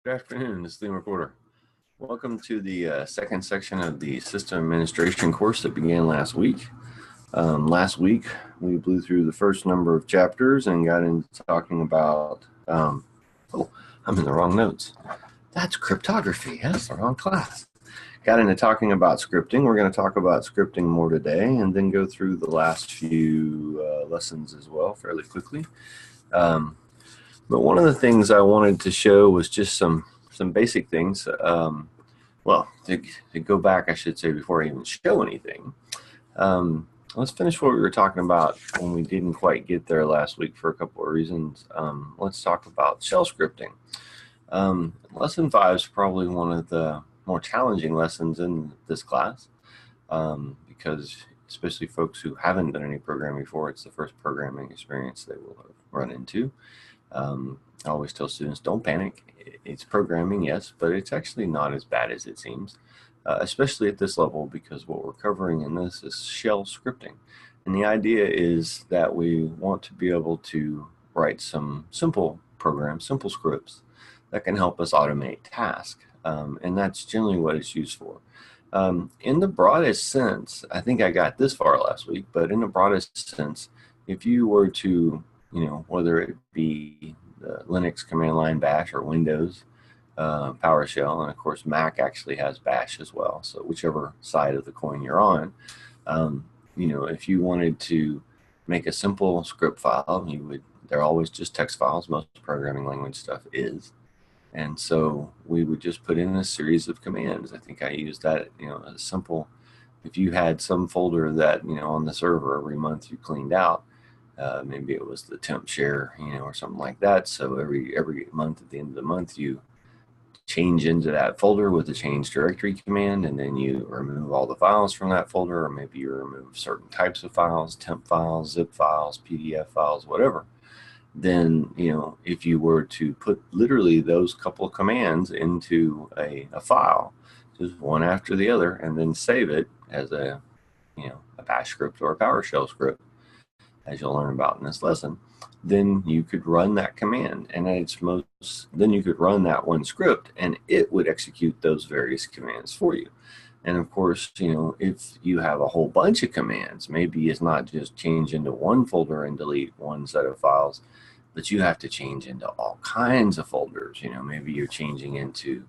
Good afternoon, this is Lee McWhorter. Welcome to the second section of the system administration course that began last week. Last week, we blew through the first number of chapters and got into talking about, oh, I'm in the wrong notes. That's cryptography, that's the wrong class. Got into talking about scripting. We're going to talk about scripting more today and then go through the last few lessons as well fairly quickly. But one of the things I wanted to show was just some basic things. Well, to go back, I should say, before I even show anything, let's finish what we were talking about when we didn't quite get there last week for a couple of reasons. Let's talk about shell scripting. Lesson 5 is probably one of the more challenging lessons in this class because especially folks who haven't done any programming before, it's the first programming experience they will have run into. I always tell students, don't panic. It's programming, yes, but it's actually not as bad as it seems, especially at this level, because what we're covering in this is shell scripting. And the idea is that we want to be able to write some simple programs, simple scripts that can help us automate tasks. And that's generally what it's used for. In the broadest sense, I think I got this far last week, but in the broadest sense, if you were to whether it be the Linux command line bash or Windows PowerShell, and of course Mac actually has bash as well. So whichever side of the coin you're on, if you wanted to make a simple script file, they're always just text files. Most programming language stuff is. And so we would just put in a series of commands. I think I used that, a simple, if you had some folder that, on the server every month you cleaned out, maybe it was the temp share, or something like that. So every month, at the end of the month, you change into that folder with the change directory command, and then you remove all the files from that folder, or maybe you remove certain types of files, temp files, zip files, PDF files, whatever. Then, if you were to put literally those couple of commands into a file, just one after the other, and then save it as a bash script or a PowerShell script, as you'll learn about in this lesson, then you could run that command, and then you could run that one script and it would execute those various commands for you. And of course, if you have a whole bunch of commands, maybe it's not just change into one folder and delete one set of files, but you have to change into all kinds of folders. Maybe you're changing into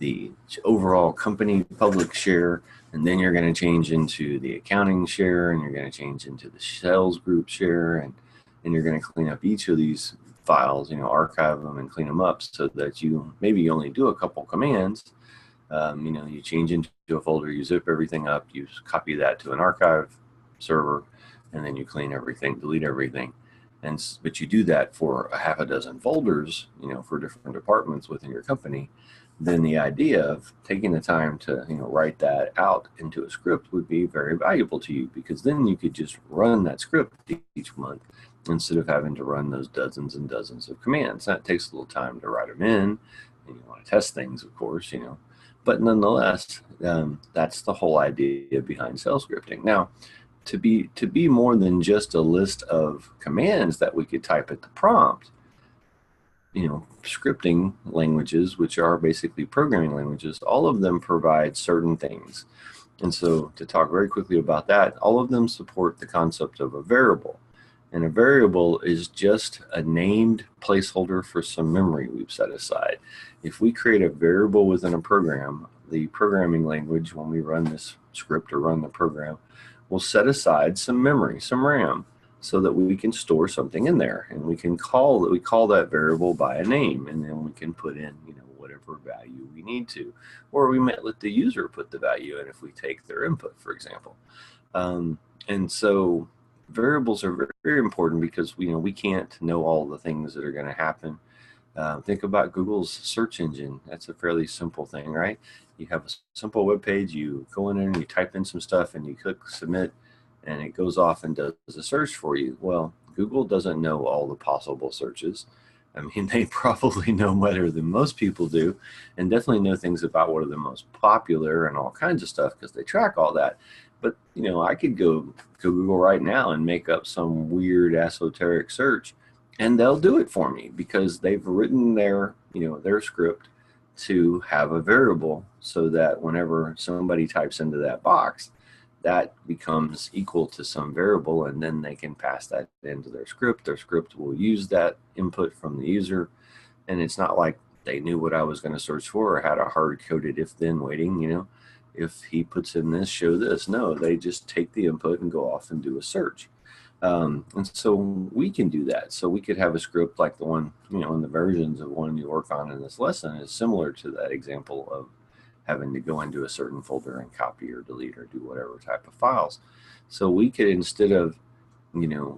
the overall company public share, and then you're going to change into the accounting share, and you're going to change into the sales group share, and you're going to clean up each of these files, archive them and clean them up so that you only do a couple commands. You change into a folder, you zip everything up, you copy that to an archive server, and then you clean everything, delete everything. But you do that for a half a dozen folders, for different departments within your company. Then the idea of taking the time to write that out into a script would be very valuable to you, because then you could just run that script each month instead of having to run those dozens and dozens of commands. That takes a little time to write them in, and you want to test things, of course, but nonetheless, that's the whole idea behind shell scripting. Now, to be more than just a list of commands that we could type at the prompt, scripting languages, which are basically programming languages, all of them provide certain things. And so to talk very quickly about that, all of them support the concept of a variable. And a variable is just a named placeholder for some memory we've set aside. If we create a variable within a program, the programming language, when we run this script or run the program, will set aside some memory, some RAM, so that we can store something in there, and we call that variable by a name, and then we can put in whatever value we need to, or we might let the user put the value in if we take their input, for example. And so variables are very, very important because we can't know all the things that are going to happen. Think about Google's search engine. That's a fairly simple thing, right? You have a simple web page, you go in there and you type in some stuff and you click submit, and it goes off and does a search for you. Well, Google doesn't know all the possible searches. I mean, they probably know better than most people do, and definitely know things about what are the most popular and all kinds of stuff, because they track all that. But I could go Google right now and make up some weird esoteric search, and they'll do it for me because they've written their script to have a variable so that whenever somebody types into that box, that becomes equal to some variable, and then they can pass that into their script. Their script will use that input from the user, and it's not like they knew what I was going to search for or had a hard-coded if-then waiting, if he puts in this, show this. No, they just take the input and go off and do a search. And so we can do that. So we could have a script like the one, in the versions of one you work on in this lesson is similar to that example of having to go into a certain folder and copy or delete or do whatever type of files. So we could, instead of,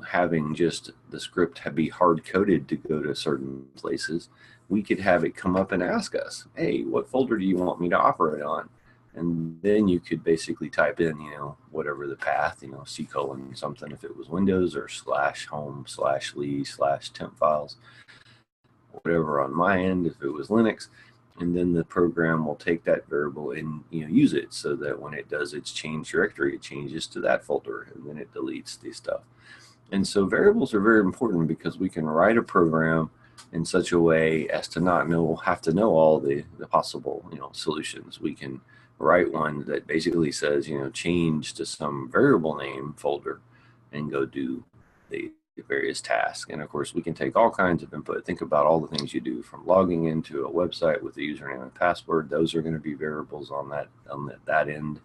having just the script be hard-coded to go to certain places, we could have it come up and ask us, hey, what folder do you want me to operate on? And then you could basically type in, whatever the path, C: something if it was Windows, or /home/lee/temp files, whatever on my end if it was Linux. And then the program will take that variable and use it so that when it does its change directory, it changes to that folder, and then it deletes the stuff. And so variables are very important because we can write a program in such a way as to not have to know all the possible solutions. We can write one that basically says change to some variable name folder and go do the various tasks. And of course we can take all kinds of input. Think about all the things you do, from logging into a website with the username and password. Those are going to be variables on that end,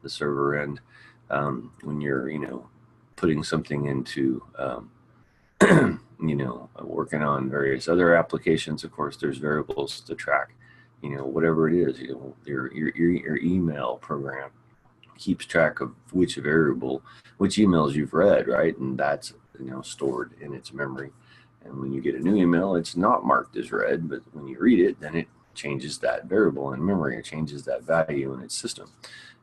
the server end. When you're putting something into working on various other applications, of course there's variables to track whatever it is. Your email program keeps track of which emails you've read, right? And that's stored in its memory. And when you get a new email, it's not marked as read, but when you read it, then it changes that variable in memory. It changes that value in its system.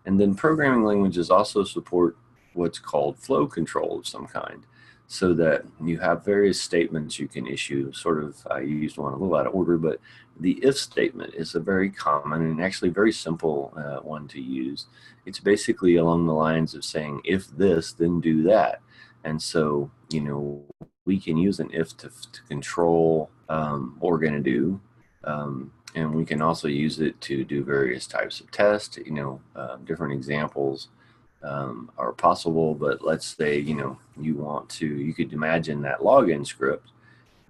And then programming languages also support what's called flow control of some kind, so that you have various statements you can issue. I used one a little out of order, but the if statement is a very common and actually very simple one to use. It's basically along the lines of saying, if this, then do that. And so, we can use an if to control what we're going to do. And we can also use it to do various types of tests. Different examples are possible, but let's say, you could imagine that login script.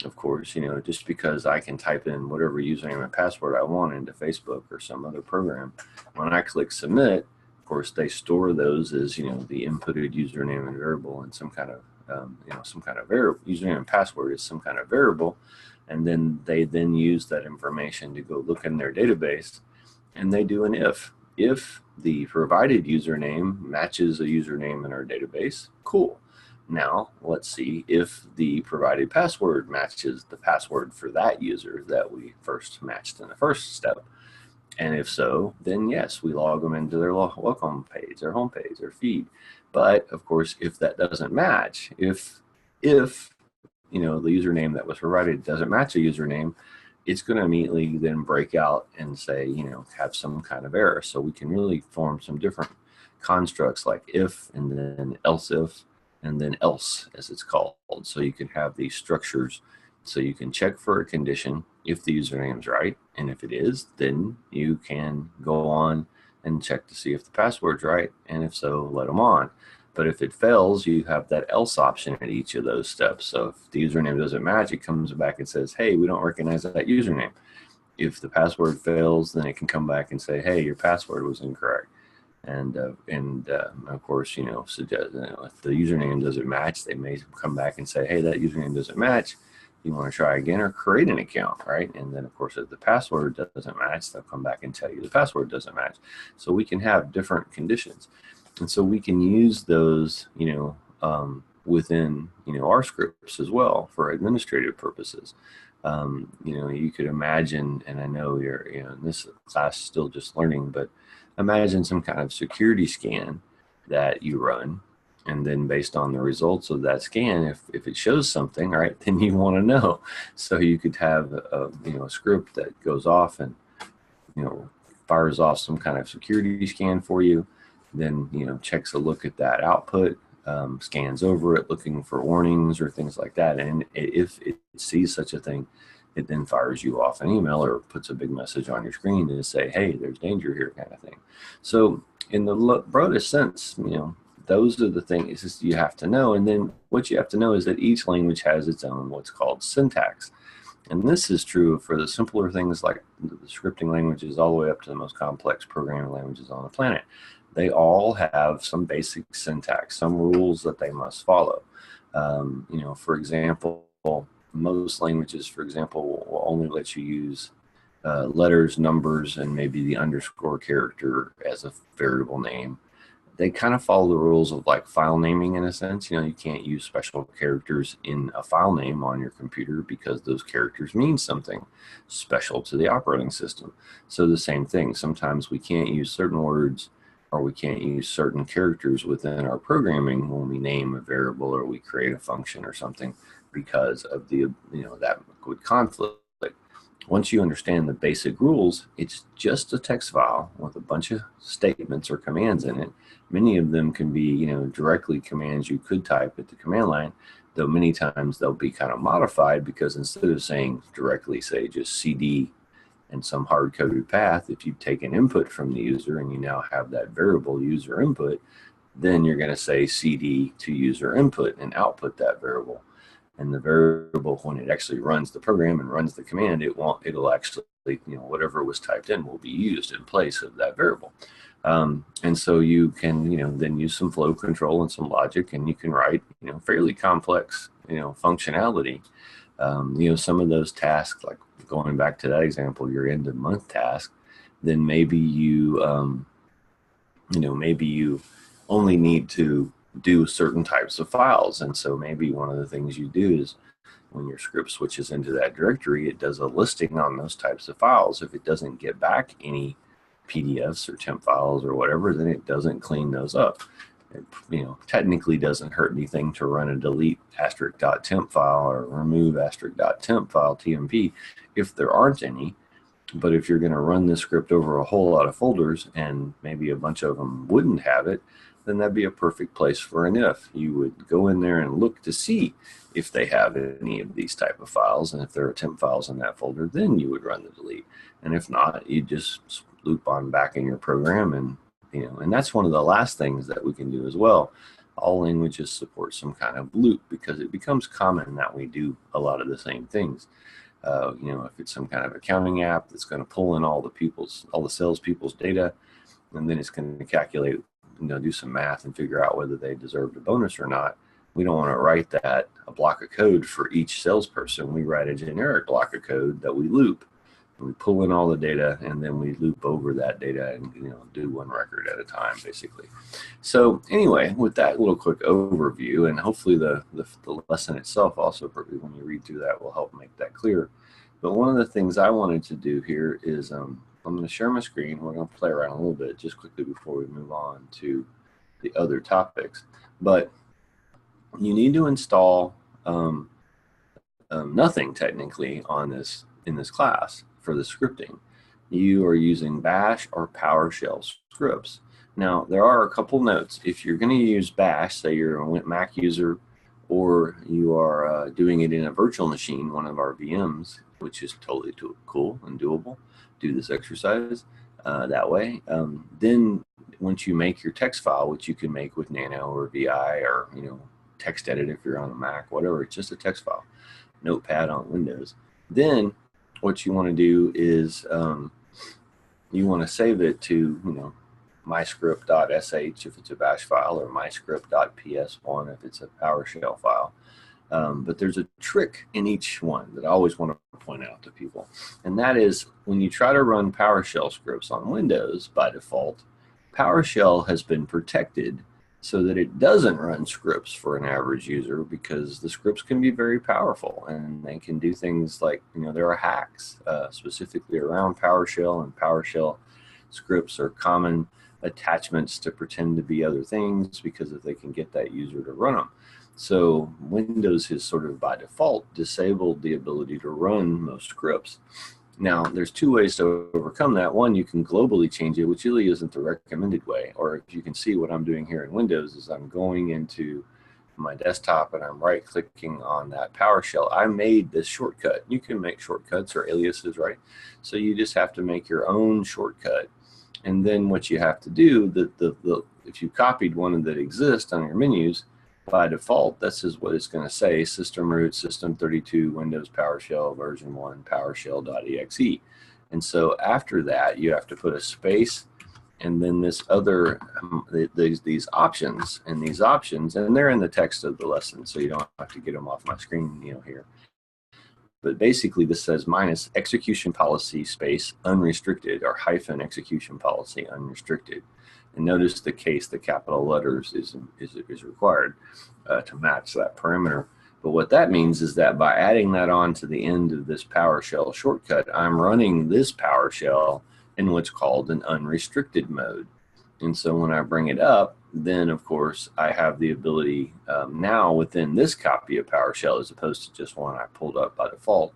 Of course, just because I can type in whatever username and password I want into Facebook or some other program, when I click submit, of course, they store those as, the inputted username and variable, and some kind of, variable. Username and password is some kind of variable. And then they use that information to go look in their database, and they do an if. If the provided username matches a username in our database, cool. Now let's see if the provided password matches the password for that user that we first matched in the first step. And if so, then yes, we log them into their welcome page, their home page, their feed. But of course, if that doesn't match, if the username that was provided doesn't match a username, it's going to immediately then break out and say, have some kind of error. So we can really form some different constructs like if, and then else if, and then else, as it's called. So you can have these structures. So you can check for a condition if the username is right. And if it is, then you can go on and check to see if the password's right. And if so, let them on. But if it fails, you have that else option at each of those steps. So if the username doesn't match, it comes back and says, hey, we don't recognize that username. If the password fails, then it can come back and say, hey, your password was incorrect. And of course, suggest, if the username doesn't match, they may come back and say, hey, that username doesn't match. You want to try again or create an account, right? And then, of course, if the password doesn't match, they'll come back and tell you the password doesn't match. So we can have different conditions. And so we can use those, within, our scripts as well for administrative purposes. You could imagine, and I know you're, in this class still just learning, but imagine some kind of security scan that you run. And then based on the results of that scan, if it shows something, right, then you want to know. So you could have a script that goes off and, fires off some kind of security scan for you, then, checks a look at that output, scans over it looking for warnings or things like that. And if it sees such a thing, it then fires you off an email or puts a big message on your screen to say, hey, there's danger here, kind of thing. So in the broadest sense, those are the things you have to know. And then what you have to know is that each language has its own what's called syntax. And this is true for the simpler things like the scripting languages all the way up to the most complex programming languages on the planet. They all have some basic syntax, some rules that they must follow. For example, most languages, for example, will only let you use letters, numbers, and maybe the underscore character as a variable name. They kind of follow the rules of like file naming in a sense. You can't use special characters in a file name on your computer because those characters mean something special to the operating system. So the same thing, sometimes we can't use certain words or we can't use certain characters within our programming when we name a variable or we create a function or something because of the, that would conflict. Once you understand the basic rules, it's just a text file with a bunch of statements or commands in it. Many of them can be, directly commands you could type at the command line, though many times they'll be kind of modified because instead of saying directly, say just CD and some hard-coded path, if you take an input from the user and you now have that variable user input, then you're going to say CD to user input and output that variable. And the variable, when it actually runs the program and runs the command, it'll actually, whatever was typed in will be used in place of that variable. And so you can, then use some flow control and some logic, and you can write, fairly complex, functionality. Some of those tasks, like going back to that example, your end of month task, then maybe you, maybe you only need to do certain types of files. And so maybe one of the things you do is when your script switches into that directory, it does a listing on those types of files. If it doesn't get back any PDFs or temp files or whatever, then it doesn't clean those up. It, technically doesn't hurt anything to run a delete *.temp file or remove *.temp file, TMP, if there aren't any. But if you're going to run this script over a whole lot of folders and maybe a bunch of them wouldn't have it, then that'd be a perfect place for an if. You would go in there and look to see if they have any of these type of files, and if there are temp files in that folder, then you would run the delete. And if not, you just loop on back in your program, and and that's one of the last things that we can do as well. All languages support some kind of loop because it becomes common that we do a lot of the same things. If it's some kind of accounting app that's going to pull in all the salespeople's data, and then it's going to calculate, do some math and figure out whether they deserved a bonus or not. We don't want to write a block of code for each salesperson. We write a generic block of code that we loop. We pull in all the data and then we loop over that data and do one record at a time, basically. So anyway, with that little quick overview, and hopefully the lesson itself also, when you read through that, will help make that clear. But one of the things I wanted to do here is I'm going to share my screen. We're going to play around a little bit just quickly before we move on to the other topics. But you need to install nothing technically in this class for the scripting. You are using Bash or PowerShell scripts. Now, there are a couple notes. If you're going to use Bash, say you're a Mac user, or you are doing it in a virtual machine, one of our VMs, which is totally cool and doable, do this exercise that way. Then once you make your text file, which you can make with Nano or VI or TextEdit if you're on a Mac, whatever, it's just a text file, Notepad on Windows. Then what you want to do is you want to save it to myscript.sh if it's a Bash file, or myscript.ps1 if it's a PowerShell file. But there's a trick in each one that I always want to point out to people, and that is when you try to run PowerShell scripts on Windows, by default, PowerShell has been protected so that it doesn't run scripts for an average user, because the scripts can be very powerful and they can do things like, there are hacks specifically around PowerShell, and PowerShell scripts are common attachments to pretend to be other things because if they can get that user to run them. So Windows has sort of by default disabled the ability to run most scripts. Now, there's two ways to overcome that. One, you can globally change it, which really isn't the recommended way. Or if you can see what I'm doing here in Windows is I'm going into my desktop and I'm right clicking on that PowerShell, I made this shortcut. You can make shortcuts or aliases, right? So you just have to make your own shortcut. And then what you have to do, if you copied one that exists on your menus, by default, this is what it's going to say: system root, system32, Windows PowerShell version 1, PowerShell.exe. And so after that, you have to put a space and then this other, these options, and these options, and they're in the text of the lesson, so you don't have to get them off my screen, here. But basically this says minus execution policy space unrestricted, or hyphen execution policy unrestricted. And notice the case, the capital letters is required to match that parameter. But what that means is that by adding that on to the end of this PowerShell shortcut, I'm running this PowerShell in what's called an unrestricted mode. And so when I bring it up, then of course I have the ability now within this copy of PowerShell, as opposed to just one I pulled up by default,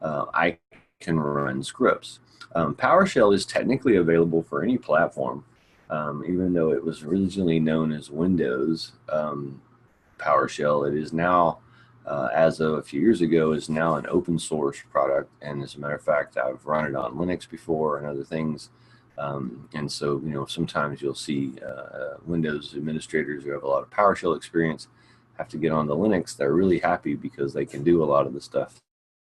I can run scripts. PowerShell is technically available for any platform, even though it was originally known as Windows PowerShell. It is now, as of a few years ago, is now an open source product. And as a matter of fact, I've run it on Linux before and other things. And so, sometimes you'll see Windows administrators who have a lot of PowerShell experience have to get on the Linux. They're really happy because they can do a lot of the stuff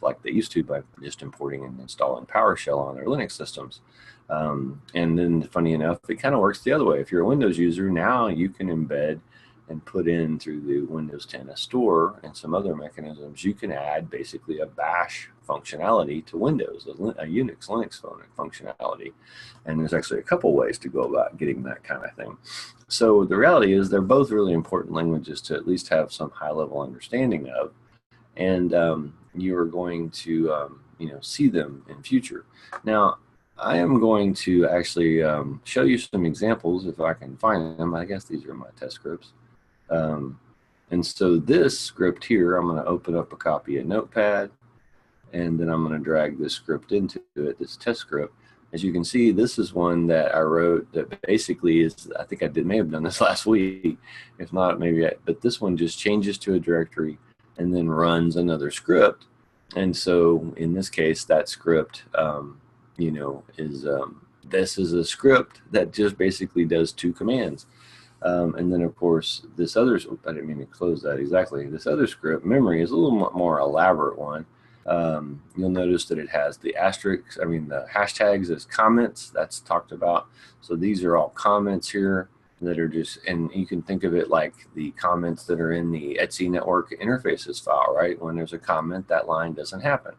like they used to by just importing and installing PowerShell on their Linux systems. And then, funny enough, it kind of works the other way. If you're a Windows user, now you can embed and put in through the Windows 10 Store and some other mechanisms, you can add basically a bash functionality to Windows, a Unix, Linux functionality. And there's actually a couple ways to go about getting that kind of thing. So the reality is they're both really important languages to at least have some high level understanding of. And you are going to, see them in future. Now, I am going to actually show you some examples if I can find them. I guess these are my test scripts. And so this script here, I'm going to open up a copy of Notepad, and then I'm going to drag this script into it, this test script. As you can see, this is one that I wrote that basically is, I think I may have done this last week, if not, maybe, but this one just changes to a directory and then runs another script. And so in this case, that script, this is a script that just basically does two commands. And then, of course, this other, I didn't mean to close that exactly. This other script, memory, is a little more elaborate one. You'll notice that it has the asterisks, the hashtags as comments. That's talked about. So these are all comments here that are just, and you can think of it like the comments that are in the Etsy network interfaces file, right? When there's a comment, that line doesn't happen.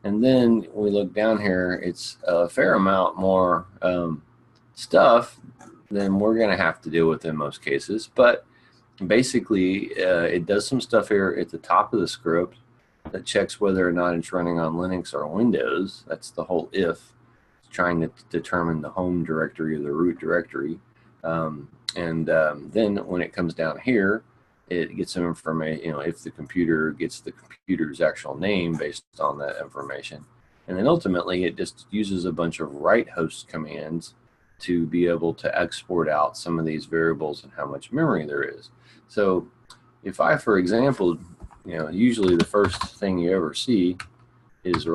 And then when we look down here, it's a fair amount more stuff than we're going to have to deal with in most cases. But basically, it does some stuff here at the top of the script that checks whether or not it's running on Linux or Windows. That's the whole if, trying to determine the home directory or the root directory. Then when it comes down here, it gets some information, if the computer gets the computer's actual name based on that information. And then ultimately, it just uses a bunch of write host commands to be able to export out some of these variables and how much memory there is. So if I, for example, usually the first thing you ever see is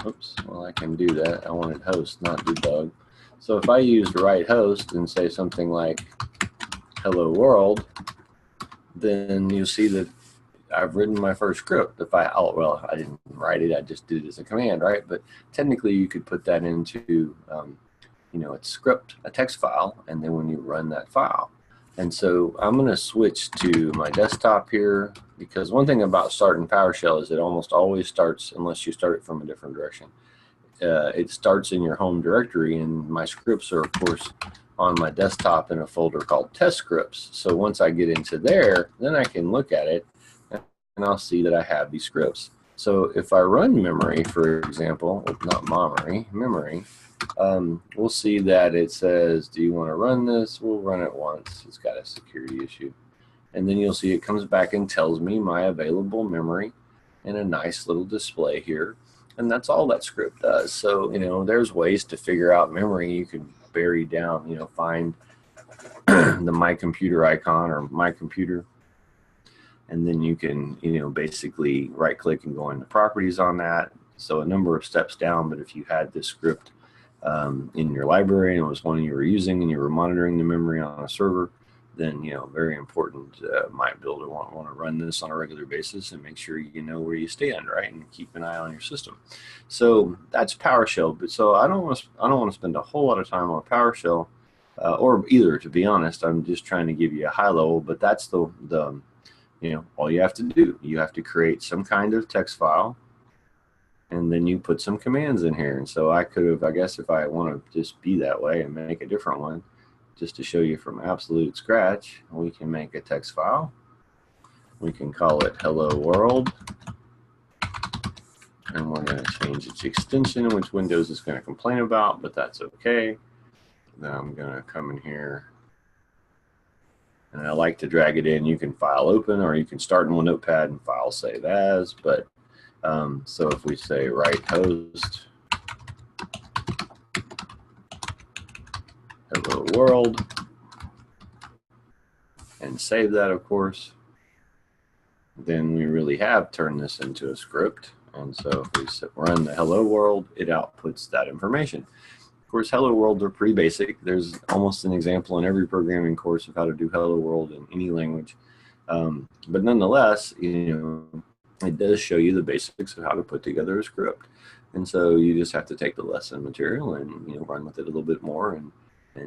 oops, well, I can do that. I wanted host, not debug. So if I used write host and say something like hello world, then you'll see that I've written my first script. I didn't write it, I just did it as a command, right? But technically you could put that into, it's script, a text file, and then when you run that file. And so I'm going to switch to my desktop here, because one thing about starting PowerShell is it almost always starts, unless you start it from a different direction. It starts in your home directory, and my scripts are, of course, on my desktop in a folder called test scripts. So once I get into there, then I can look at it and I'll see that I have these scripts. So if I run memory, for example, not memory, we'll see that it says, do you want to run this? We'll run it once. It's got a security issue. And then you'll see it comes back and tells me my available memory in a nice little display here. And that's all that script does. So, there's ways to figure out memory. You can bury down, find the My Computer icon or My Computer. And then you can, basically right click and go into properties on that. So a number of steps down, but if you had this script in your library and it was one you were using and you were monitoring the memory on a server, then, very important, might build or want to run this on a regular basis and make sure you know where you stand, right? And keep an eye on your system. So that's PowerShell. But so I don't want to spend a whole lot of time on PowerShell or either, to be honest. I'm just trying to give you a high level, but that's the all you have to do. You have to create some kind of text file, and then you put some commands in here. And so I could have, I guess, if I want to just be that way and make a different one, just to show you from absolute scratch, we can make a text file. We can call it Hello World. And we're going to change its extension, which Windows is going to complain about, but that's okay. Then I'm going to come in here. And I like to drag it in. You can file open, or you can start in one notepad and file save as. But so if we say write host hello world and save that, of course, then we really have turned this into a script. And so if we run the hello world, it outputs that information. Of course, hello world are pretty basic. There's almost an example in every programming course of how to do hello world in any language. But nonetheless, it does show you the basics of how to put together a script. And so you just have to take the lesson material and run with it a little bit more. And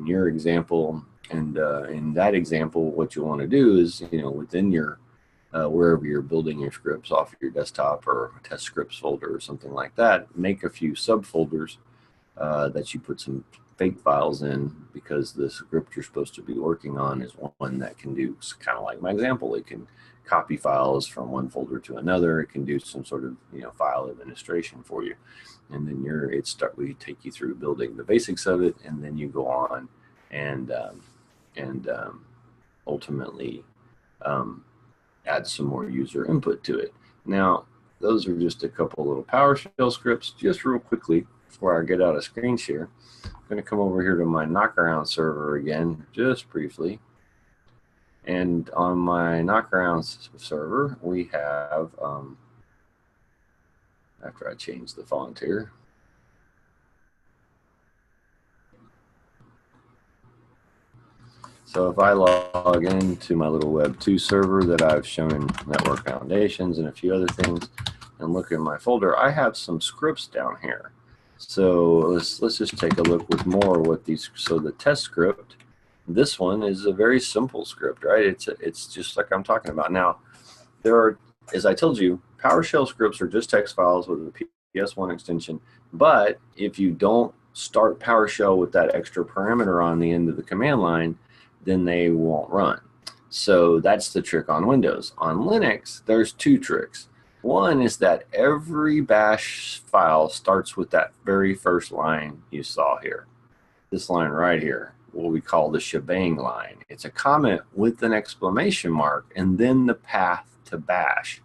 your example, and in that example, what you want to do is within your wherever you're building your scripts off your desktop or a test scripts folder or something like that, make a few subfolders that you put some fake files in, because the script you're supposed to be working on is one that can do kind of like my example. It can copy files from one folder to another. It can do some sort of file administration for you, and then we take you through building the basics of it, and then you go on and ultimately add some more user input to it. Now, those are just a couple little PowerShell scripts. Just real quickly before I get out of screen share, I'm going to come over here to my Knockaround server again, just briefly. And on my Knockaround server, we have, after I change the font here, so if I log into my little Web2 server that I've shown in Network Foundations and a few other things, and look in my folder, I have some scripts down here. So let's just take a look with more what these. So the test script, this one is a very simple script, right? It's just like I'm talking about. Now, there are, as I told you, PowerShell scripts are just text files with a PS1 extension. But if you don't start PowerShell with that extra parameter on the end of the command line, then they won't run. So that's the trick on Windows. On Linux, there's two tricks. One is that every bash file starts with that very first line you saw here. This line right here, what we call the shebang line. It's a comment with an exclamation mark and then the path to bash.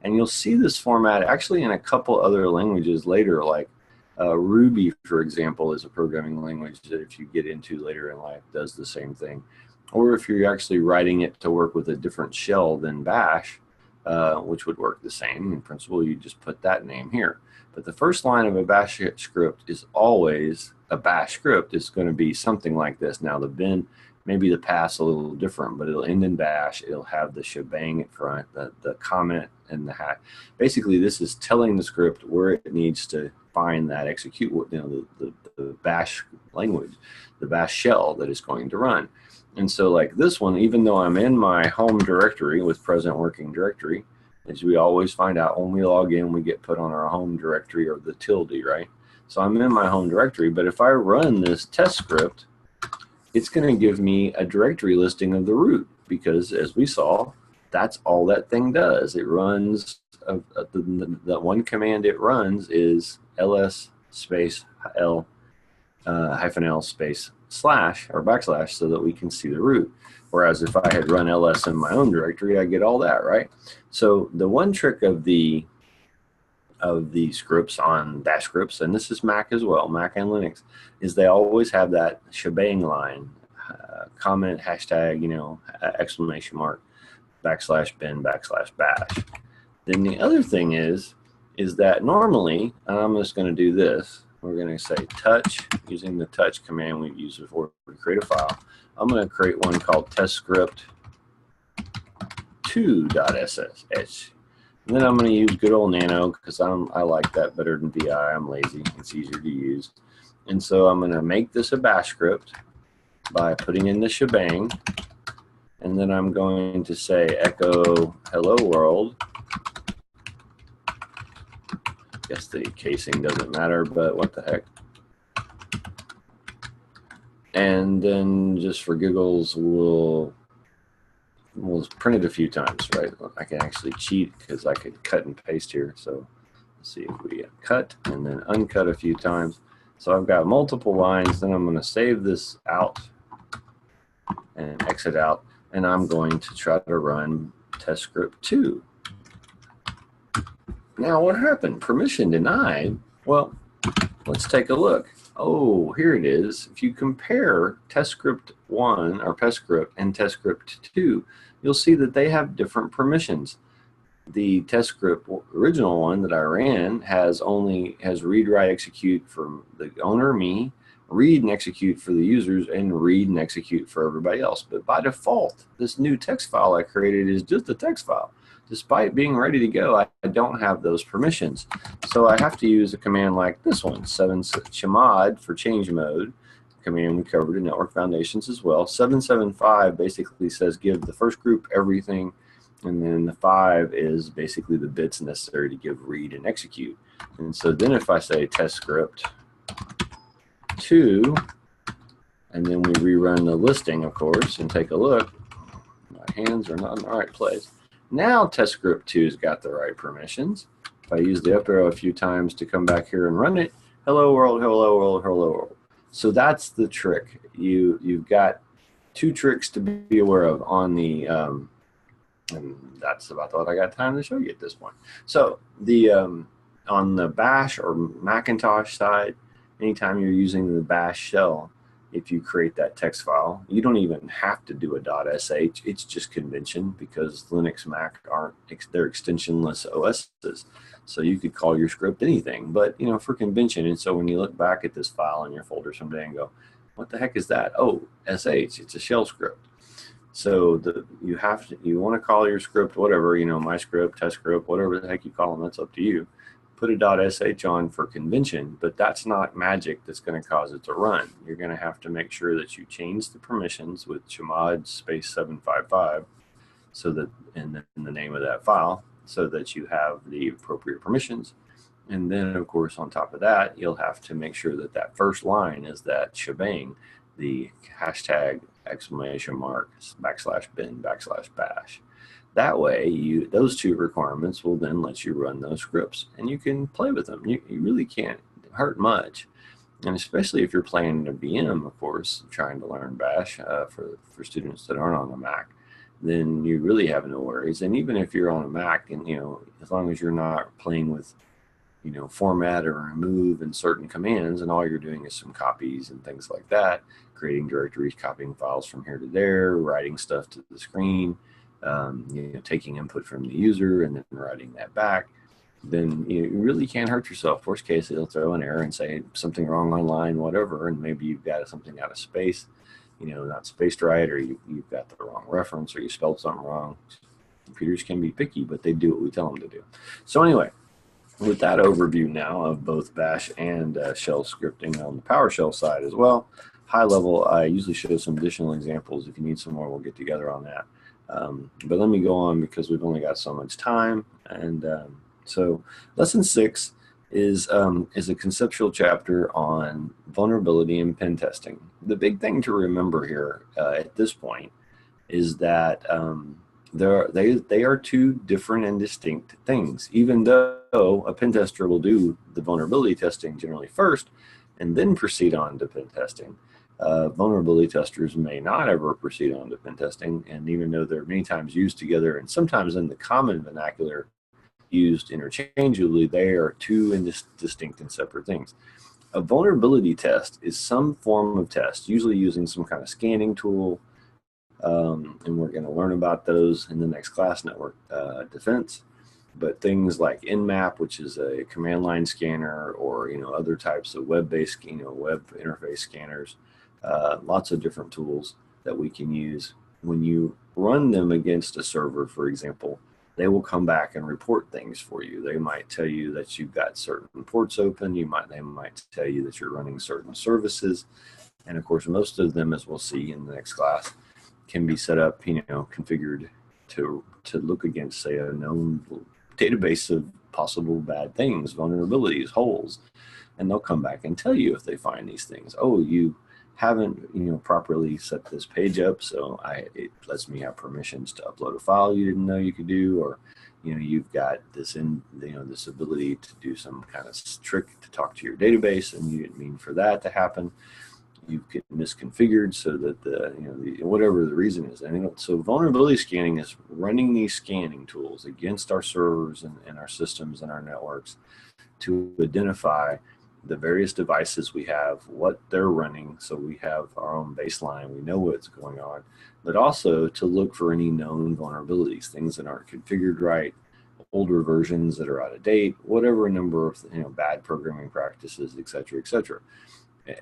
And you'll see this format actually in a couple other languages later, like Ruby, for example, is a programming language that if you get into later in life does the same thing. Or if you're actually writing it to work with a different shell than bash, which would work the same. In principle, you just put that name here. But the first line of a bash script is always a bash script. It's going to be something like this. Now the bin, maybe the path's a little different, but it'll end in bash. It'll have the shebang at front, the comment and the hash. Basically, this is telling the script where it needs to find that execute, the bash language, the bash shell that is going to run. And so like this one, even though I'm in my home directory with present working directory, as we always find out when we log in, we get put on our home directory or the tilde, right? So I'm in my home directory, but if I run this test script, it's going to give me a directory listing of the root, because as we saw, that's all that thing does. It runs, the one command it runs is ls space l -l space slash or backslash, so that we can see the root. Whereas if I had run ls in my own directory, I get all that, right? So the one trick of the scripts on bash scripts, and this is Mac as well, Mac and Linux, is they always have that shebang line, comment, hashtag, exclamation mark, /bin, /bash. Then the other thing is that normally, and I'm just going to do this, we're going to say touch, using the touch command we've used before to create a file. I'm going to create one called testscript2.sh. And then I'm going to use good old Nano because I like that better than VI. I'm lazy. It's easier to use. And so I'm going to make this a bash script by putting in the shebang. And then I'm going to say echo hello world. Guess the casing doesn't matter, but what the heck. And then just for giggles, we'll print it a few times, right? I can actually cheat because I could cut and paste here. So let's see if we cut and then uncut a few times. So I've got multiple lines. Then I'm going to save this out and exit out. And I'm going to try to run test script 2. Now what happened? Permission denied. Well, let's take a look. Oh, here it is. If you compare test script 1 or test script and test script 2, you'll see that they have different permissions. The test script original one that I ran has read, write, execute for the owner, me, read and execute for the users, and read and execute for everybody else. But by default, this new text file I created is just a text file. Despite being ready to go, I don't have those permissions. So I have to use a command like this one, chmod for change mode, command we covered in Network Foundations as well. 775 basically says give the first group everything, and then the 5 is basically the bits necessary to give read and execute. And so then if I say test script 2, and then we rerun the listing, of course, and take a look, my hands are not in the right place. Now test script 2's got the right permissions. If I use the up arrow a few times to come back here and run it, hello world, hello world, hello world. So that's the trick. You've got 2 tricks to be aware of on the, and that's about all I got time to show you at this point. So the on the Bash or Macintosh side, anytime you're using the Bash shell, if you create that text file, you don't even have to do a .sh. It's just convention because Linux, Mac aren't, they're extensionless OSs. So you could call your script anything, but for convention. And so when you look back at this file in your folder someday and go, what the heck is that? Oh, sh, it's a shell script. So you want to call your script whatever, my script, test script, whatever the heck you call them, that's up to you. Put a .sh on for convention, but that's not magic that's going to cause it to run. You're going to have to make sure that you change the permissions with chmod space 755 so that in the name of that file, so that you have the appropriate permissions. And then of course on top of that, you'll have to make sure that that first line is that shebang, the hashtag exclamation mark /bin /bash. That way, those 2 requirements will then let you run those scripts, and you can play with them. You really can't hurt much, and especially if you're playing in a VM, of course, trying to learn Bash for students that aren't on the Mac, then you really have no worries. And even if you're on a Mac, and as long as you're not playing with format or remove and certain commands, and all you're doing is some copies and things like that, creating directories, copying files from here to there, writing stuff to the screen, taking input from the user and then writing that back, then you really can't hurt yourself. Worst case, it'll throw an error and say something wrong on line, whatever, and maybe you've got something out of space, not spaced right, or you've got the wrong reference, or you spelled something wrong. Computers can be picky, but they do what we tell them to do. So anyway, with that overview now of both Bash and shell scripting on the PowerShell side as well, high level, I usually show some additional examples. If you need some more, we'll get together on that. But let me go on because we've only got so much time. And so lesson 6 is a conceptual chapter on vulnerability and pen testing. The big thing to remember here at this point is that they are 2 different and distinct things. Even though a pen tester will do the vulnerability testing generally first and then proceed on to pen testing, vulnerability testers may not ever proceed on to pen testing, and even though they're many times used together and sometimes in the common vernacular used interchangeably, they are 2 distinct and separate things. A vulnerability test is some form of test, usually using some kind of scanning tool. And we're going to learn about those in the next class, network defense. But things like Nmap, which is a command line scanner, or other types of web-based, web interface scanners, lots of different tools that we can use. When you run them against a server, for example, they will come back and report things for you. They might tell you that you've got certain ports open. They might tell you that you're running certain services, and of course, most of them, as we'll see in the next class, can be set up, configured to look against, say, a known database of possible bad things, vulnerabilities, holes, and they'll come back and tell you if they find these things. Oh, you haven't, properly set this page up, so it lets me have permissions to upload a file you didn't know you could do, or you've got this this ability to do some kind of trick to talk to your database, and you didn't mean for that to happen. You get misconfigured so that whatever the reason is. And so vulnerability scanning is running these scanning tools against our servers and our systems and our networks to identify the various devices we have, what they're running, so we have our own baseline, we know what's going on, but also to look for any known vulnerabilities, things that aren't configured right, older versions that are out of date, whatever number of bad programming practices, et cetera, et cetera.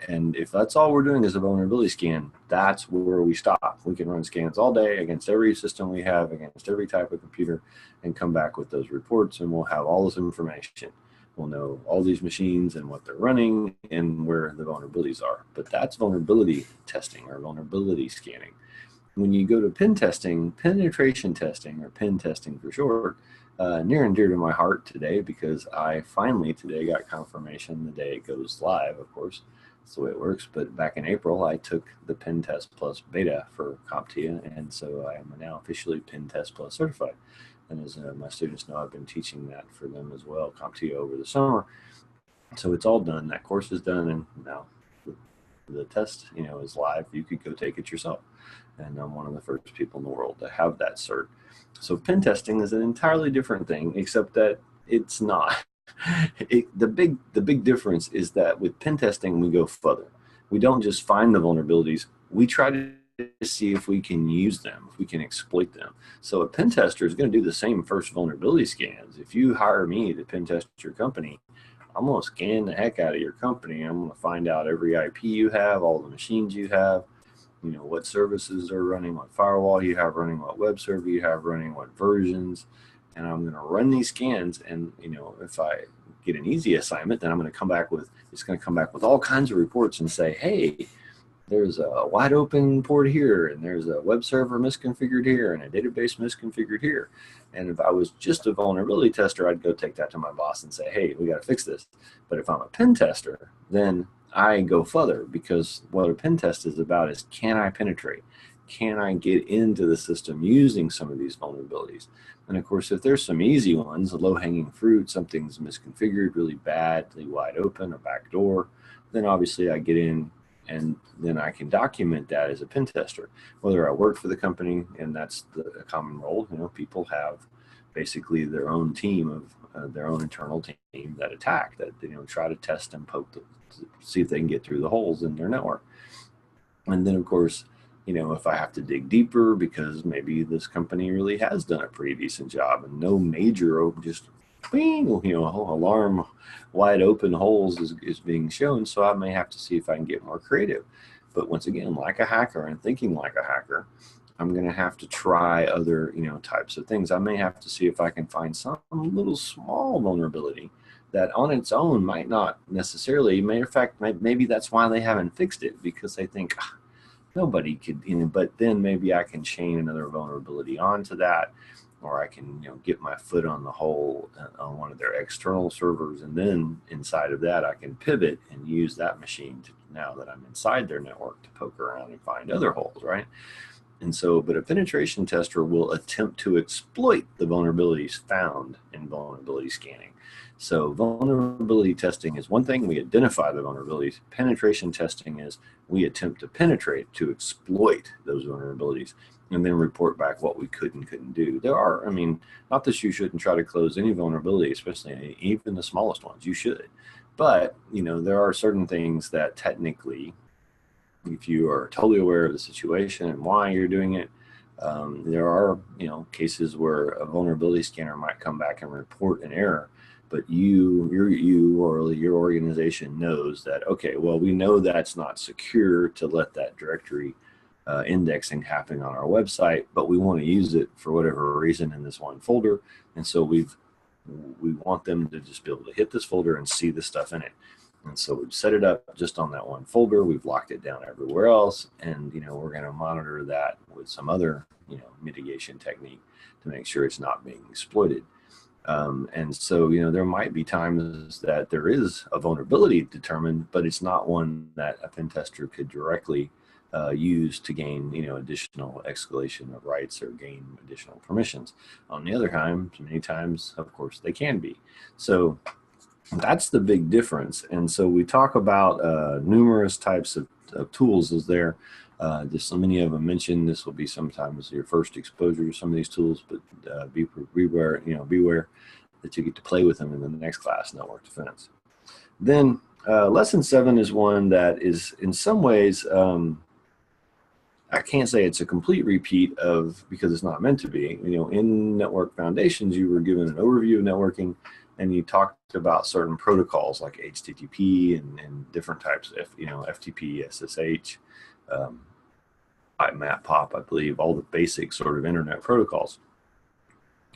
And if that's all we're doing is a vulnerability scan, that's where we stop. We can run scans all day against every system we have, against every type of computer, and come back with those reports, and we'll have all this information. We'll know all these machines and what they're running and where the vulnerabilities are. But that's vulnerability testing or vulnerability scanning. When you go to pen testing, penetration testing, or pen testing for short, near and dear to my heart today, because I finally today got confirmation the day it goes live, of course. That's the way it works. But back in April, I took the Pen Test Plus beta for CompTIA, and so I am now officially Pen Test Plus certified. And as my students know, I've been teaching that for them as well, CompTIA, over the summer. So it's all done. That course is done, and now the test, is live. You could go take it yourself. And I'm one of the first people in the world to have that cert. So pen testing is an entirely different thing, except that it's not. The big difference is that with pen testing, we go further. We don't just find the vulnerabilities. We try to see if we can use them, if we can exploit them. So a pen tester is going to do the same first vulnerability scans. If you hire me to pen test your company, I'm going to scan the heck out of your company. I'm going to find out every IP you have, all the machines you have, what services are running, what firewall you have running, what web server you have running, what versions. And I'm going to run these scans. And, if I get an easy assignment, then it's going to come back with all kinds of reports and say, hey, there's a wide open port here, and there's a web server misconfigured here, and a database misconfigured here. And if I was just a vulnerability tester, I'd go take that to my boss and say, hey, we got to fix this. But if I'm a pen tester, then I go further, because what a pen test is about is, can I penetrate? Can I get into the system using some of these vulnerabilities? And of course, if there's some easy ones, low-hanging fruit, something's misconfigured really badly, wide open, a backdoor, then obviously I get in, and then I can document that as a pen tester. Whether I work for the company, and that's a common role, people have basically their own team of their own internal team that attack, that try to test and poke to see if they can get through the holes in their network. And then of course, if I have to dig deeper because maybe this company really has done a pretty decent job and no major just alarm wide open holes is being shown, so I may have to see if I can get more creative. But once again, like a hacker and thinking like a hacker, I'm going to have to try other types of things. I may have to see if I can find some little small vulnerability that on its own might not necessarily, matter of fact, maybe that's why they haven't fixed it, because they think nobody could, but then maybe I can chain another vulnerability onto that, or I can get my foot on the hole on one of their external servers, and then inside of that I can pivot and use that machine to, now that I'm inside their network, to poke around and find other holes, right? And so, but a penetration tester will attempt to exploit the vulnerabilities found in vulnerability scanning. So vulnerability testing is one thing, we identify the vulnerabilities. Penetration testing is we attempt to penetrate, to exploit those vulnerabilities, and then report back what we could and couldn't do. There are, not that you shouldn't try to close any vulnerability, especially even the smallest ones, you should. But, there are certain things that technically, if you are totally aware of the situation and why you're doing it, there are, cases where a vulnerability scanner might come back and report an error, but you or your organization knows that, okay, well, we know that's not secure to let that directory indexing happen on our website, but we want to use it for whatever reason in this one folder. And so we want them to just be able to hit this folder and see the stuff in it. And so we've set it up just on that one folder. We've locked it down everywhere else. And, we're going to monitor that with some other, mitigation technique to make sure it's not being exploited. And so, there might be times that there is a vulnerability determined, but it's not one that a pen tester could directly use to gain, additional escalation of rights or gain additional permissions. On the other hand, many times, of course, they can be. So that's the big difference. And so we talk about numerous types of tools as there. Just so many of them mentioned, this will be sometimes your first exposure to some of these tools, but beware that you get to play with them in the next class, network defense. Then lesson 7 is one that is in some ways, I can't say it's a complete repeat of, because it's not meant to be. In Network Foundations, you were given an overview of networking, and you talked about certain protocols like HTTP and different types of, FTP, SSH, IMAP, POP, I believe, all the basic sort of internet protocols.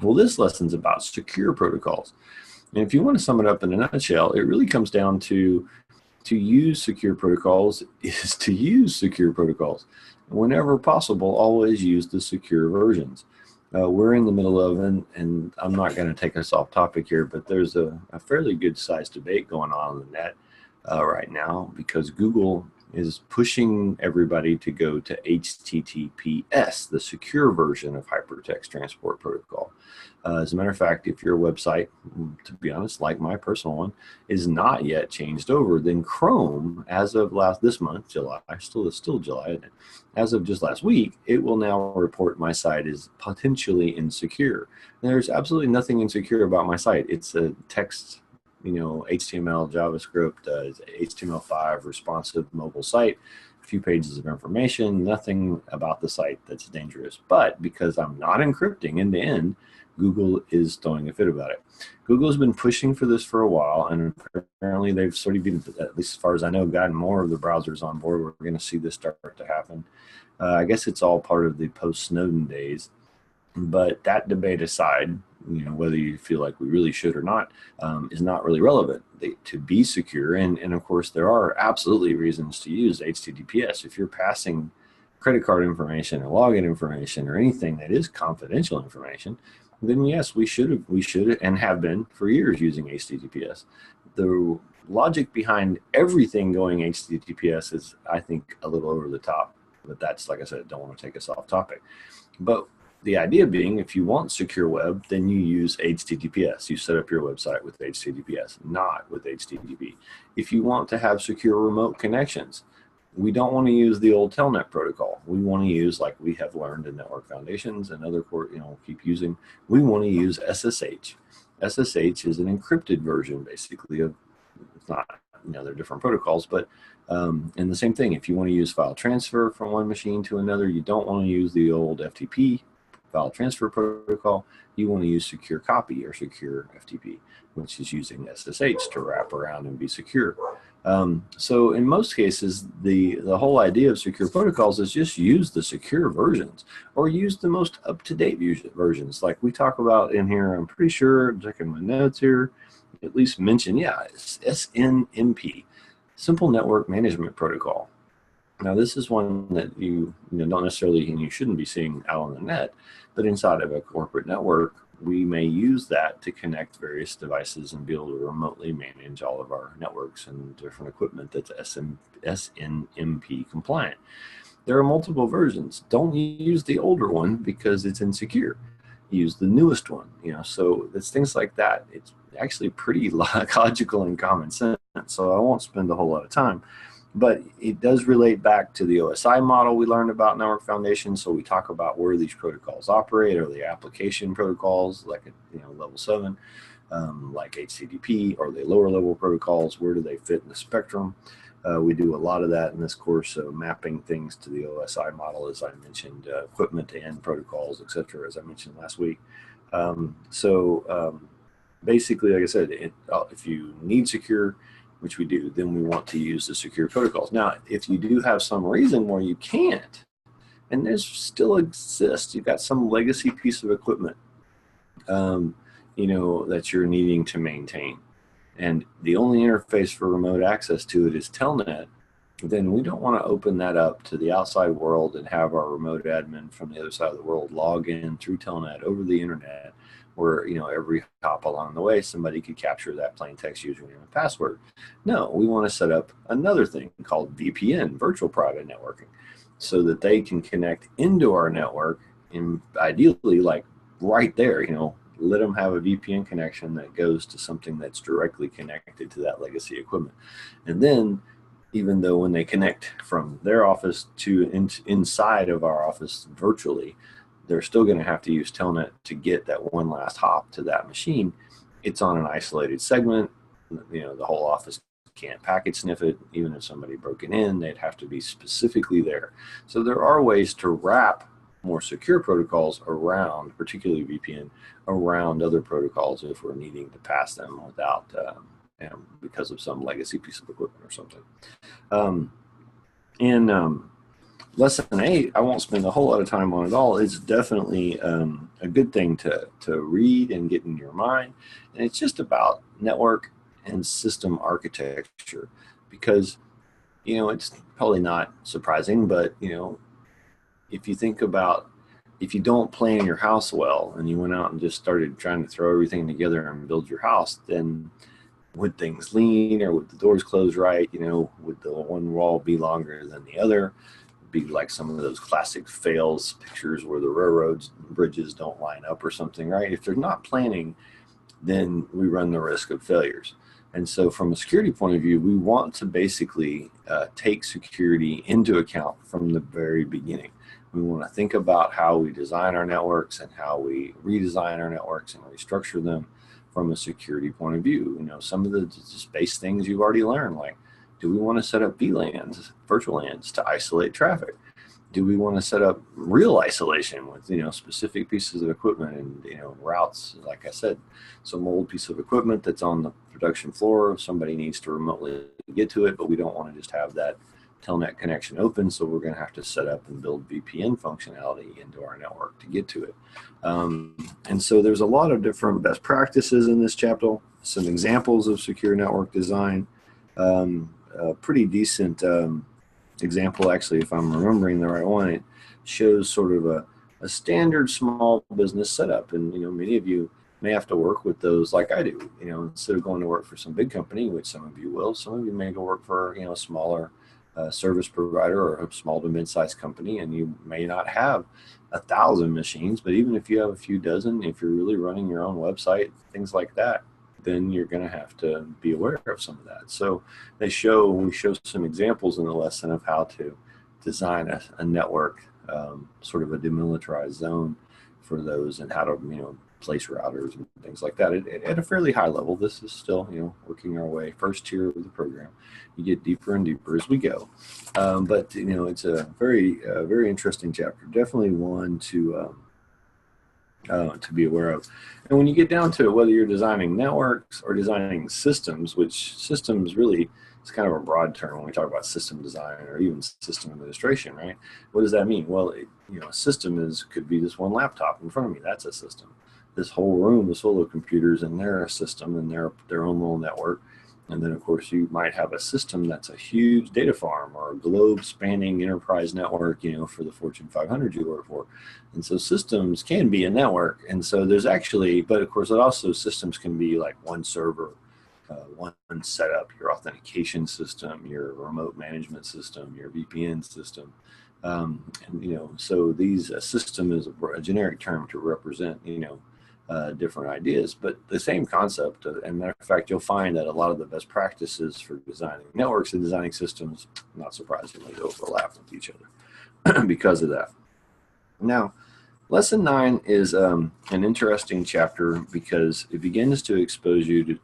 Well, this lesson's about secure protocols. And if you want to sum it up in a nutshell, it really comes down to use secure protocols is to use secure protocols. Whenever possible, always use the secure versions. We're in the middle of, and I'm not going to take us off topic here, but there's a fairly good sized debate going on the net right now, because Google is pushing everybody to go to HTTPS, the secure version of Hypertext Transport Protocol. As a matter of fact, if your website, to be honest, like my personal one, is not yet changed over, then Chrome, as of this month, July, still July, isn't it? As of just last week, it will now report my site is potentially insecure. And there's absolutely nothing insecure about my site. It's a text, HTML, JavaScript, HTML5 responsive mobile site, a few pages of information, nothing about the site that's dangerous. But because I'm not encrypting end to end, Google is throwing a fit about it. Google has been pushing for this for a while, and apparently they've sort of been, at least as far as I know, gotten more of the browsers on board. We're going to see this start to happen. I guess it's all part of the post-Snowden days. But that debate aside, whether you feel like we really should or not, is not really relevant to be secure. And of course, there are absolutely reasons to use HTTPS. If you're passing credit card information or login information or anything that is confidential information, then yes, we should and have been for years using HTTPS. The logic behind everything going HTTPS is, I think, a little over the top. But that's, like I said, don't want to take us off topic. But the idea being, if you want secure web, then you use HTTPS. You set up your website with HTTPS, not with HTTP. If you want to have secure remote connections, we don't want to use the old Telnet protocol. We want to use, like we have learned in Network Foundations and other keep using, we want to use SSH. SSH is an encrypted version, basically, of, it's not, they're different protocols, but and the same thing, if you want to use file transfer from one machine to another, you don't want to use the old FTP file transfer protocol. You want to use secure copy or secure FTP, which is using SSH to wrap around and be secure. So in most cases, the whole idea of secure protocols is just use the secure versions or use the most up-to-date versions. Like we talk about in here, I'm pretty sure, I'm checking my notes here, at least mention, it's SNMP, Simple Network Management Protocol. Now, this is one that you don't necessarily, and you shouldn't be seeing out on the net, but inside of a corporate network, we may use that to connect various devices and be able to remotely manage all of our networks and different equipment that's SNMP compliant. There are multiple versions. Don't use the older one because it's insecure. Use the newest one. So it's things like that. It's actually pretty logical and common sense. So I won't spend a whole lot of time. But it does relate back to the OSI model we learned about Network Foundation. So we talk about where these protocols operate, or the application protocols, like at level 7. like HTTP? Are they lower level protocols? Where do they fit in the spectrum? We do a lot of that in this course, so mapping things to the OSI model, as I mentioned, equipment to end protocols, et cetera, as I mentioned last week. Basically, like I said, if you need secure, which we do, then we want to use the secure protocols. Now, if you do have some reason where you can't, and there's still exists, you've got some legacy piece of equipment, that you're needing to maintain, and the only interface for remote access to it is Telnet, then we don't want to open that up to the outside world and have our remote admin from the other side of the world log in through Telnet over the internet, where every hop along the way somebody could capture that plain text username and password. No, we want to set up another thing called VPN, virtual private networking, so that they can connect into our network, and ideally like right there, let them have a VPN connection that goes to something that's directly connected to that legacy equipment. And then, even though when they connect from their office to inside of our office virtually, they're still going to have to use Telnet to get that one last hop to that machine. It's on an isolated segment. The whole office can't packet sniff it. Even if somebody broke it in, they'd have to be specifically there. So there are ways to wrap more secure protocols around, particularly VPN, around other protocols if we're needing to pass them without, because of some legacy piece of equipment or something. Lesson 8, I won't spend a whole lot of time on it all. It's definitely a good thing to read and get in your mind. And it's just about network and system architecture, because, it's probably not surprising, but, if you think about, if you don't plan your house well and you went out and just started trying to throw everything together and build your house, then would things lean, or would the doors close right? Would the one wall be longer than the other? Be like some of those classic fails pictures where the railroads and bridges don't line up or something, right? If they're not planning, then we run the risk of failures. And so from a security point of view, we want to basically take security into account from the very beginning. We want to think about how we design our networks and how we redesign our networks and restructure them from a security point of view. Some of the just base things you've already learned, like, do we want to set up VLANs, virtual LANs, to isolate traffic? Do we want to set up real isolation with, specific pieces of equipment and, routes? Like I said, some old piece of equipment that's on the production floor, somebody needs to remotely get to it, but we don't want to just have that Telnet connection open, so we're going to have to set up and build VPN functionality into our network to get to it. And so there's a lot of different best practices in this chapter, some examples of secure network design. A pretty decent example, actually, if I'm remembering the right one. It shows sort of a standard small business setup, and many of you may have to work with those like I do. Instead of going to work for some big company, which some of you will, some of you may go work for a smaller service provider or a small to mid-sized company, and you may not have 1,000 machines, but even if you have a few dozen, if you're really running your own website, things like that, then you're going to have to be aware of some of that. So we show some examples in the lesson of how to design a network, sort of a demilitarized zone for those, and how to place routers and things like that at a fairly high level. This is still working our way, first tier of the program. You get deeper and deeper as we go, but it's a very interesting chapter. Definitely one to be aware of. And when you get down to it, whether you're designing networks or designing systems, which systems really is kind of a broad term when we talk about system design or even system administration, right? What does that mean? Well, a system could be this one laptop in front of me. That's a system. This whole room is full of computers, and they're a system, and they're their own little network. And then, of course, you might have a system that's a huge data farm or a globe-spanning enterprise network, for the Fortune 500 you work for. And so systems can be a network. And so there's actually, but of course, systems can be like one server, one setup, your authentication system, your remote management system, your VPN system. So these system is a generic term to represent, different ideas, but the same concept. And matter of fact, you'll find that a lot of the best practices for designing networks and designing systems, not surprisingly, overlap with each other because of that. Now, Lesson 9 is an interesting chapter because it begins to expose you to,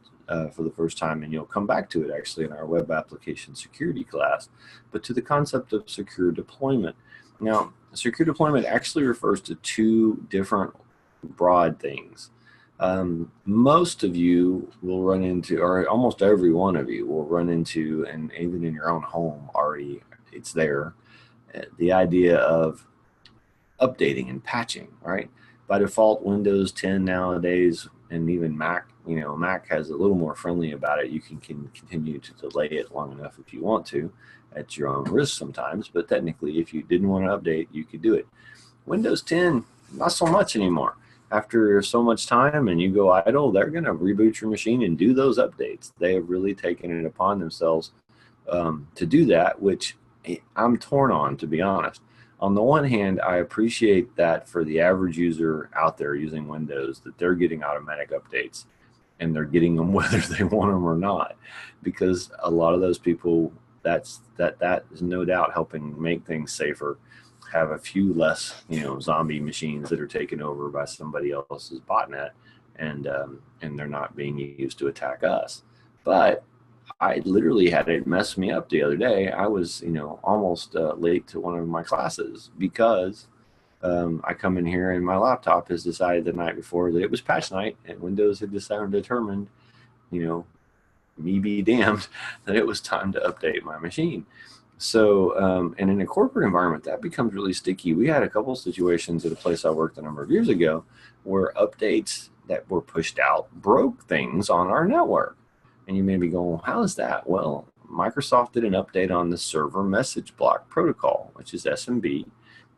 for the first time, and you'll come back to it actually in our web application security class, but to the concept of secure deployment. Now, secure deployment actually refers to two different broad things. Most of you will run into, or almost every one of you will run into, and even in your own home already, it's there, the idea of updating and patching, right? By default, Windows 10 nowadays, and even Mac, Mac has a little more friendly about it. You can continue to delay it long enough if you want to, at your own risk sometimes. But technically, if you didn't want to update, you could do it. Windows 10, not so much anymore. After so much time and you go idle, they're going to reboot your machine and do those updates. They have really taken it upon themselves to do that, which I'm torn on, to be honest. On the one hand, I appreciate that for the average user out there using Windows, that they're getting automatic updates and they're getting them whether they want them or not, because a lot of those people, that is no doubt helping make things safer, have a few less zombie machines that are taken over by somebody else's botnet, and they're not being used to attack us. But I literally had it mess me up the other day. I was, almost late to one of my classes because I come in here and my laptop has decided the night before that it was patch night, and Windows had determined, me be damned, that it was time to update my machine. So, and in a corporate environment, that becomes really sticky. We had a couple situations at a place I worked a number of years ago where updates that were pushed out broke things on our network. And you may be going, how is that? Well, Microsoft did an update on the server message block protocol, which is SMB,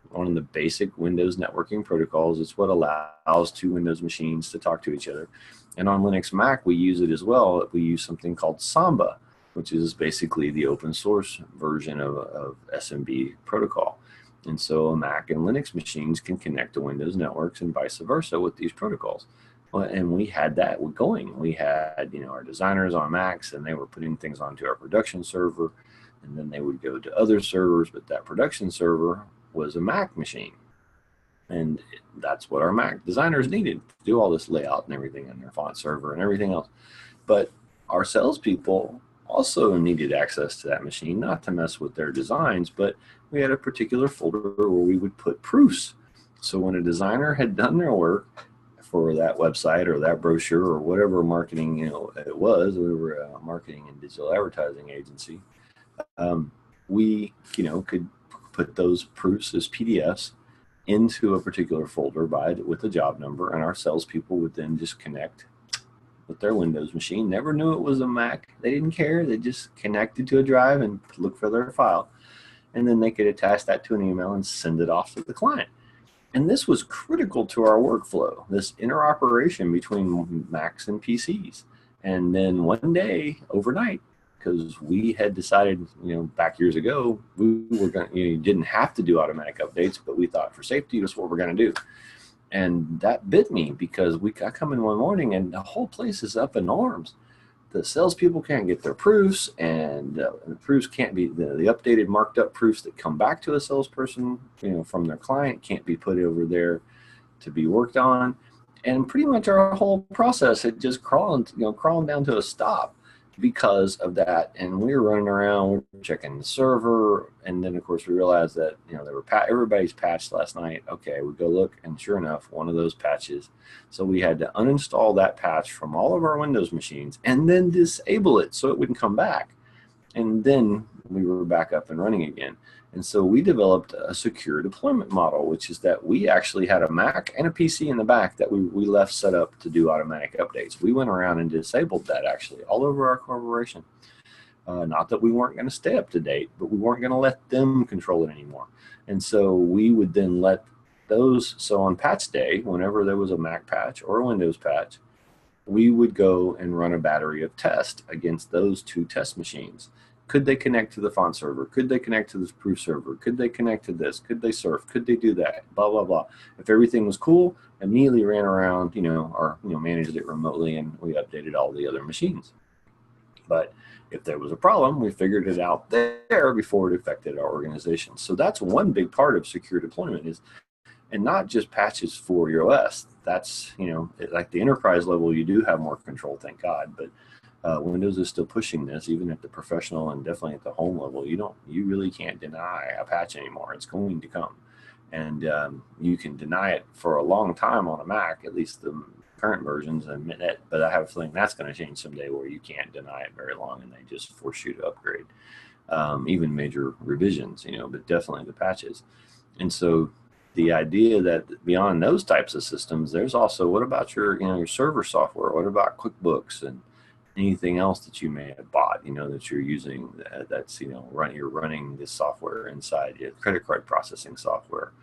one of the basic Windows networking protocols. It's what allows two Windows machines to talk to each other. And on Linux Mac, we use it as well. We use something called Samba, which is basically the open source version of SMB protocol. And so a Mac and Linux machines can connect to Windows networks and vice versa with these protocols. And we had that going. We had, our designers on Macs, and they were putting things onto our production server, and then they would go to other servers, but that production server was a Mac machine. And that's what our Mac designers needed to do all this layout and everything, and their font server and everything else. But our salespeople also needed access to that machine, not to mess with their designs, but we had a particular folder where we would put proofs. So when a designer had done their work for that website or that brochure or whatever marketing it was, we were a marketing and digital advertising agency, we could put those proofs as PDFs into a particular folder with a job number, and our salespeople would then just connect with their Windows machine. Never knew it was a Mac. They didn't care. They just connected to a drive and look for their file, and then they could attach that to an email and send it off to the client. And this was critical to our workflow, this interoperation between Macs and PCs. And then one day, overnight, because we had decided, back years ago, we were going to, didn't have to do automatic updates, but we thought for safety, that's what we're going to do. And that bit me because I come in one morning and the whole place is up in arms. The salespeople can't get their proofs, and the proofs can't be, the updated marked up proofs that come back to a salesperson, from their client can't be put over there to be worked on. And pretty much our whole process had just crawling down to a stop because of that. And we were running around, we were checking the server, and then of course we realized that they were everybody's patched last night. Okay, we go look, and sure enough, one of those patches. So we had to uninstall that patch from all of our Windows machines and then disable it so it wouldn't come back. And then we were back up and running again. And so we developed a secure deployment model, which is that we actually had a Mac and a PC in the back that we left set up to do automatic updates. We went around and disabled that actually all over our corporation. Not that we weren't going to stay up to date, but we weren't going to let them control it anymore. And so we would then let those, so on patch day, whenever there was a Mac patch or a Windows patch, we would go and run a battery of tests against those two test machines. Could they connect to the font server? Could they connect to this proof server? Could they connect to this? Could they surf? Could they do that? Blah, blah, blah. If everything was cool, immediately ran around, or managed it remotely, and we updated all the other machines. But if there was a problem, we figured it out there before it affected our organization. So that's one big part of secure deployment is, and not just patches for your OS. That's, like the enterprise level, you do have more control, thank God. But Windows is still pushing this, even at the professional and definitely at the home level. You really can't deny a patch anymore. It's going to come, and you can deny it for a long time on a Mac, at least the current versions admit it. But I have a feeling that's going to change someday, where you can't deny it very long, and they just force you to upgrade, even major revisions. But definitely the patches. And so the idea that beyond those types of systems, there's also, what about your your server software? What about QuickBooks and anything else that you may have bought, that you're using, that's, you're running this software inside your credit card processing software,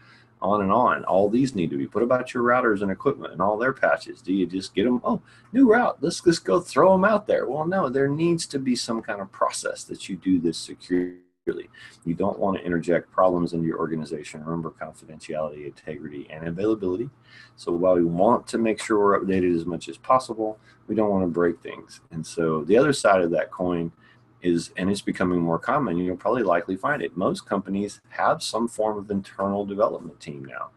on and on. All these need to be. What about your routers and equipment and all their patches? Do you just get them? Oh, new route. Let's just go throw them out there. Well, no, there needs to be some kind of process that you do this securely. You don't want to interject problems into your organization. Remember confidentiality, integrity, and availability. So while we want to make sure we're updated as much as possible, we don't want to break things. And so the other side of that coin is, and it's becoming more common, you'll probably likely find it, most companies have some form of internal development team now.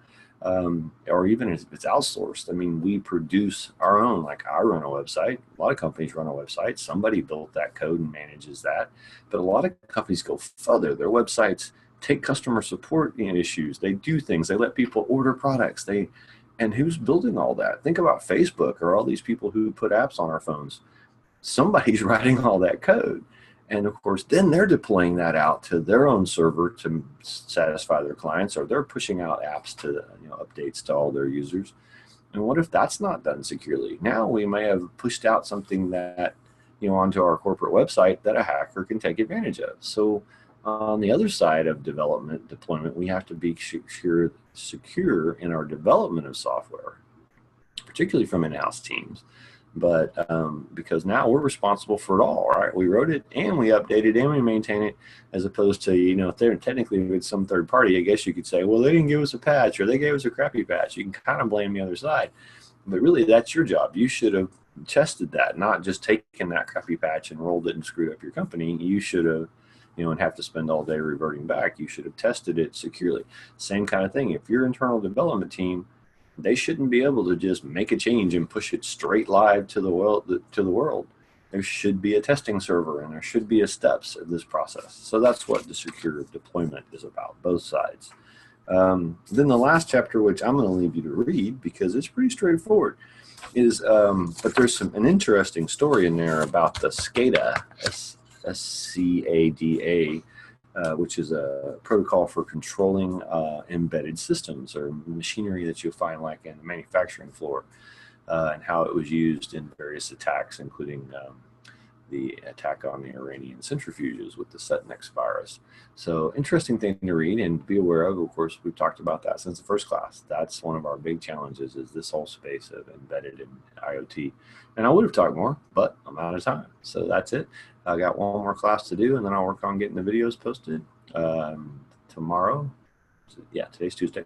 Or even if it's outsourced. I mean, we produce our own, like I run a website. A lot of companies run a website. Somebody built that code and manages that. But a lot of companies go further. Their websites take customer support issues. They do things. They let people order products. And who's building all that? Think about Facebook or all these people who put apps on our phones. Somebody's writing all that code. And of course, then they're deploying that out to their own server to satisfy their clients, or they're pushing out apps to, updates to all their users. And what if that's not done securely? Now we may have pushed out something that, onto our corporate website that a hacker can take advantage of. So on the other side of development, deployment, we have to be secure in our development of software, particularly from in-house teams. But because now we're responsible for it all, right? We wrote it and we update it and we maintain it, as opposed to, if they're technically with some third party, I guess you could say, well, they didn't give us a patch or they gave us a crappy patch. You can kind of blame the other side. But really, that's your job. You should have tested that, not just taken that crappy patch and rolled it and screwed up your company. You should have, and have to spend all day reverting back. You should have tested it securely. Same kind of thing. If your internal development team, they shouldn't be able to just make a change and push it straight live to the world. There should be a testing server and there should be steps of this process. So that's what the secure deployment is about, both sides. Then the last chapter, which I'm going to leave you to read because it's pretty straightforward, is but there's an interesting story in there about the SCADA, SCADA, which is a protocol for controlling embedded systems or machinery that you'll find like in the manufacturing floor, and how it was used in various attacks, including the attack on the Iranian centrifuges with the Setnex virus. So interesting thing to read and be aware of. Of course, we've talked about that since the first class. That's one of our big challenges, is this whole space of embedded and IoT. And I would have talked more, but I'm out of time. So that's it. I got one more class to do, and then I'll work on getting the videos posted tomorrow. Yeah, today's Tuesday.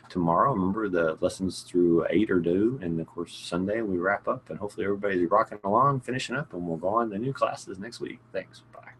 Tomorrow, remember, the lessons through 8 are due, and of course Sunday we wrap up, and hopefully everybody's rocking along, finishing up, and we'll go on to new classes next week. Thanks. Bye.